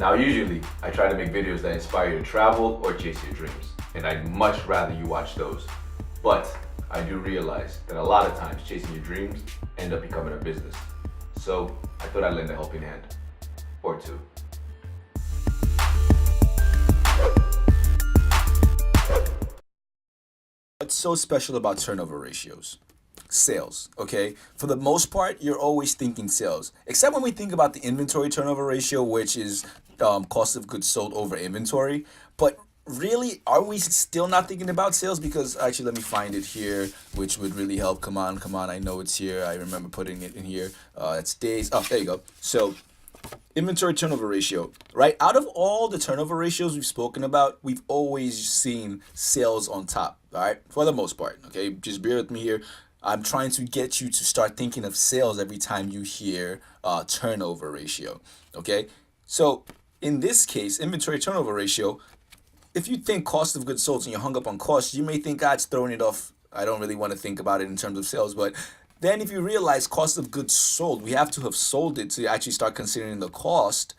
Now, usually, I try to make videos that inspire you to travel or chase your dreams, and I'd much rather you watch those. But I do realize that a lot of times chasing your dreams end up becoming a business. So I thought I'd lend a helping hand, or two. What's so special about turnover ratios? Sales, okay? For the most part, you're always thinking sales, except when we think about the inventory turnover ratio, which is cost of goods sold over inventory. But really, are we still not thinking about sales? Because actually, let me find it here, which would really help. Come on, come on. I know it's here. I remember putting it in here. It's days. Oh, there you go. So inventory turnover ratio, right? Out of all the turnover ratios we've spoken about, we've always seen sales on top, all right? For the most part, okay? Just bear with me here. I'm trying to get you to start thinking of sales every time you hear turnover ratio, okay? So in this case, inventory turnover ratio, if you think cost of goods sold and you're hung up on cost, you may think, it's throwing it off. I don't really want to think about it in terms of sales. But then if you realize cost of goods sold, we have to have sold it to actually start considering the cost.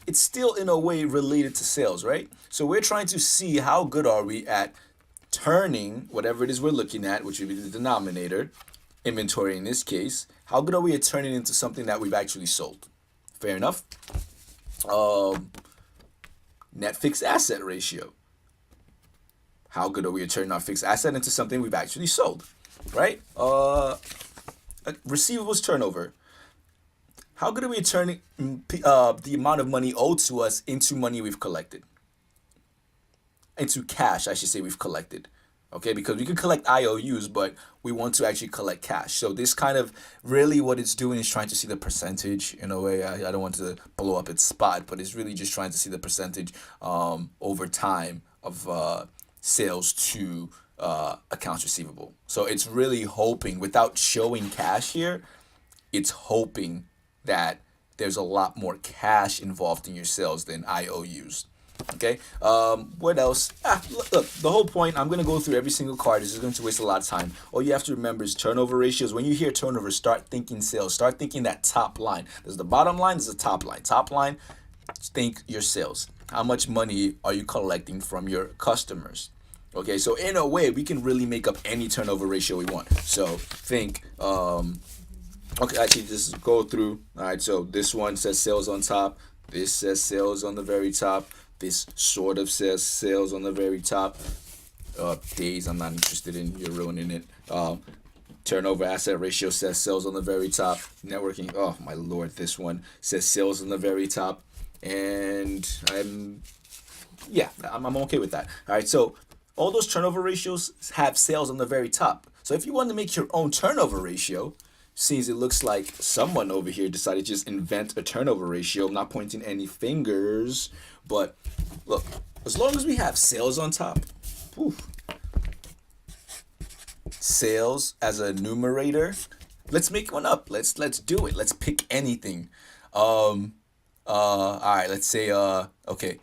It's still in a way related to sales, right? So we're trying to see how good are we at turning whatever it is we're looking at, which would be the denominator, inventory in this case. How good are we at turning into something that we've actually sold? Fair enough. Net fixed asset ratio. How good are we at turning our fixed asset into something we've actually sold, right? Receivables turnover. How good are we at turning the amount of money owed to us into money we've collected? Into cash, I should say, we've collected. Okay, because we can collect IOUs, but we want to actually collect cash. So this kind of really what it's doing is trying to see the percentage in a way. I don't want to blow up its spot, but it's really just trying to see the percentage over time of sales to accounts receivable. So it's really hoping, without showing cash here, it's hoping that there's a lot more cash involved in your sales than IOUs. Okay. What else? Look, the whole point, I'm going to go through every single card. This is going to waste a lot of time. All you have to remember is turnover ratios. When you hear turnover, start thinking sales. Start thinking that top line. There's the bottom line, there's the top line. Top line, think your sales. How much money are you collecting from your customers? Okay, so in a way, we can really make up any turnover ratio we want. So think, okay, actually, just go through. All right, so this one says sales on top. This says sales on the very top. This sort of says sales on the very top. Days, I'm not interested in. You're ruining it. Turnover asset ratio says sales on the very top. Networking, oh my lord, this one says sales on the very top. And I'm okay with that. All right, so all those turnover ratios have sales on the very top. So if you want to make your own turnover ratio, since it looks like someone over here decided to just invent a turnover ratio, I'm not pointing any fingers, but look, as long as we have sales on top, sales as a numerator, let's make one up. Let's do it. Let's pick anything. All right, let's say okay.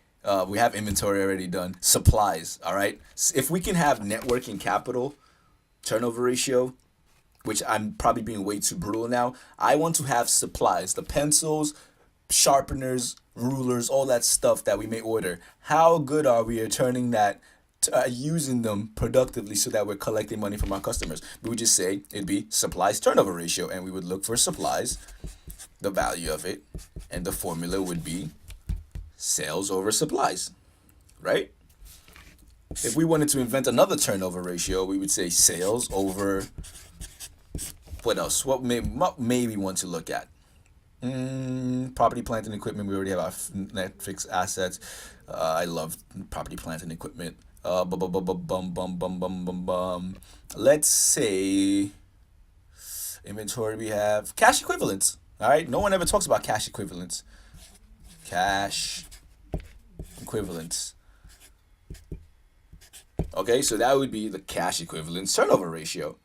We have inventory already done. Supplies, all right? If we can have net working capital turnover ratio, which I'm probably being way too brutal now, I want to have supplies, the pencils, sharpeners, rulers, all that stuff that we may order. How good are we at turning that, using them productively so that we're collecting money from our customers? We would just say it'd be supplies turnover ratio, and we would look for supplies, the value of it, and the formula would be sales over supplies, right? If we wanted to invent another turnover ratio, we would say sales over, what else? What may we want to look at? Property, plant, and equipment. We already have our net fixed assets. I love property, plant, and equipment. Let's say inventory. We have cash equivalents. All right. No one ever talks about cash equivalents. Cash equivalents. Okay, so that would be the cash equivalents turnover ratio.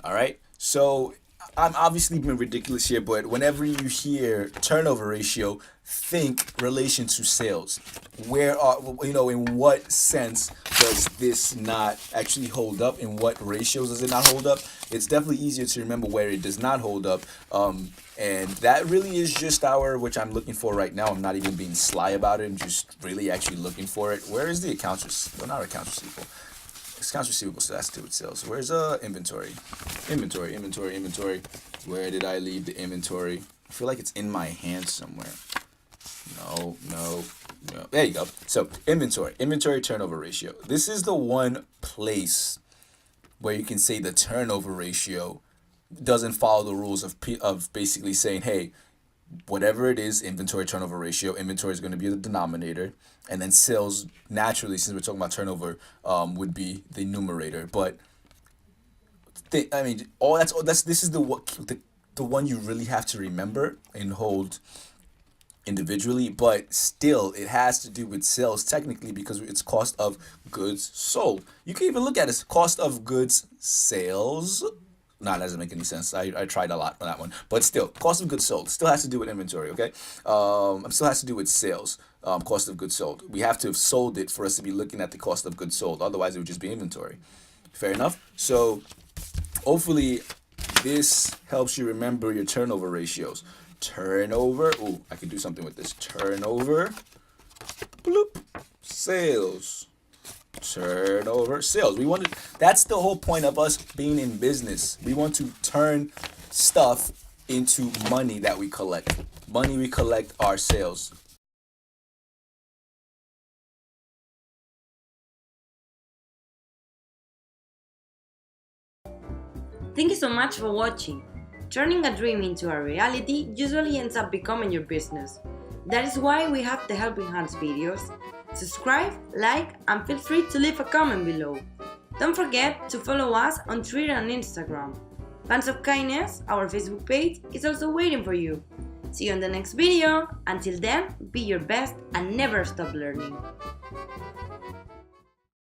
All right. So I'm obviously being ridiculous here, but whenever you hear turnover ratio, think relation to sales. Where are, in what sense does this not actually hold up? In what ratios does it not hold up? It's definitely easier to remember where it does not hold up. And that really is just which I'm looking for right now. I'm not even being sly about it. I'm just really actually looking for it. Where is the accounts receivable? Not accounts receivable. Accounts receivable, so that's to do with sales. Where's inventory? Inventory. Where did I leave the inventory? I feel like it's in my hand somewhere. No. There you go. So inventory turnover ratio. This is the one place where you can say the turnover ratio doesn't follow the rules of basically saying, hey, whatever it is, inventory turnover ratio, inventory is going to be the denominator, and then sales, naturally, since we're talking about turnover, would be the numerator. But this is the one you really have to remember and hold individually, but still it has to do with sales technically because it's cost of goods sold. You can even look at it, cost of goods sales. No, that doesn't make any sense. I tried a lot on that one. But still, cost of goods sold still has to do with inventory, okay? Still has to do with sales, cost of goods sold. We have to have sold it for us to be looking at the cost of goods sold. Otherwise, it would just be inventory. Fair enough? So, hopefully, this helps you remember your turnover ratios. Turnover. Ooh, I could do something with this. Turnover. Bloop. Sales. Turnover, sales. That's the whole point of us being in business. We want to turn stuff into money that we collect. Money we collect are sales. Thank you so much for watching. Turning a dream into a reality usually ends up becoming your business. That is why we have the Helping Hands videos. Subscribe, like, and feel free to leave a comment below. Don't forget to follow us on Twitter and Instagram. Fans of Kindness, our Facebook page, is also waiting for you. See you in the next video. Until then, be your best and never stop learning.